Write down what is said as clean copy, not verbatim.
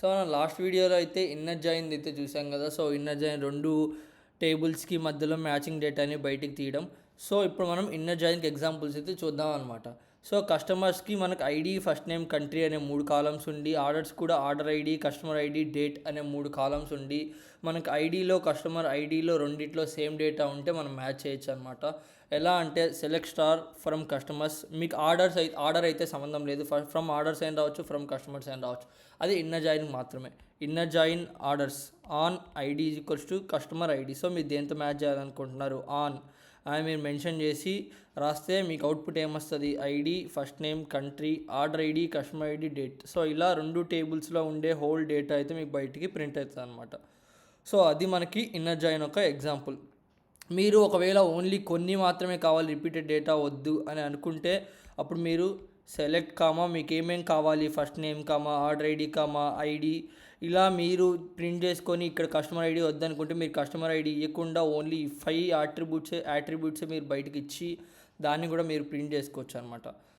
So, మనం last వీడియోలో అయితే ఇన్నర్ జాయిన్‌ది అయితే చూసాం కదా! సో, ఇన్నర్ జాయిన్ 2 టేబుల్స్‌కి మధ్యలో మ్యాచింగ్ డేటాని బయటికి తీయడం. సో, ఇప్పుడు మనం ఇన్నర్ జాయిన్‌కి ఎగ్జాంపుల్స్ అయితే చూద్దాం అనమాట. సో, కస్టమర్స్‌కి మనకు ఐడీ, ఫస్ట్ నేమ్, కంట్రీ అనే 3 కాలమ్స్ ఉండి, ఆర్డర్స్ కూడా order ID, customer ID, date అనే 3 కాలమ్స్ ఉండి, మనకు ఐడీలో, కస్టమర్ ఐడీలో రెండిట్లో సేమ్ డేటా ఉంటే మనం మ్యాచ్ చేయొచ్చు అనమాట. ఎలా అంటే సెలెక్ట్ స్టార్ ఫ్రమ్ కస్టమర్స్, మీకు ఆర్డర్ అయితే సంబంధం లేదు. ఫ్రమ్ ఆర్డర్స్ అయిన రావచ్చు, ఫ్రమ్ కస్టమర్స్ అయిన రావచ్చు. అది ఇన్నర్ జాయిన్ మాత్రమే. Inner join orders on ID is equals to customer ID. So మీరు దేంతో మ్యాచ్ చేయాలనుకుంటున్నారు ఆన్ అని మీరు మెన్షన్ చేసి రాస్తే మీకు అవుట్పుట్ ఏమొస్తుంది, ID, first name, country, order ID, customer ID, date. So ఇలా 2 టేబుల్స్లో ఉండే హోల్ డేటా అయితే మీకు బయటికి ప్రింట్ అవుతుంది అనమాట. సో అది మనకి ఇన్నర్ జాయిన్ ఒక ఎగ్జాంపుల్. మీరు ఒకవేళ ఓన్లీ కొన్ని మాత్రమే కావాలి, రిపీటెడ్ డేటా వద్దు అని అనుకుంటే అప్పుడు మీరు సెలెక్ట్ కామా మీకు ఏమేం కావాలి, first name comma, order ID comma, ID, ఇలా మీరు ప్రింట్ చేసుకొని ఇక్కడ కస్టమర్ ఐడి వద్దనుకుంటే మీరు కస్టమర్ ఐడి ఇవ్వకుండా ఓన్లీ 5 యాట్రిబ్యూట్సే మీరు బయటకు ఇచ్చి దాన్ని కూడా మీరు ప్రింట్ చేసుకోవచ్చు అనమాట.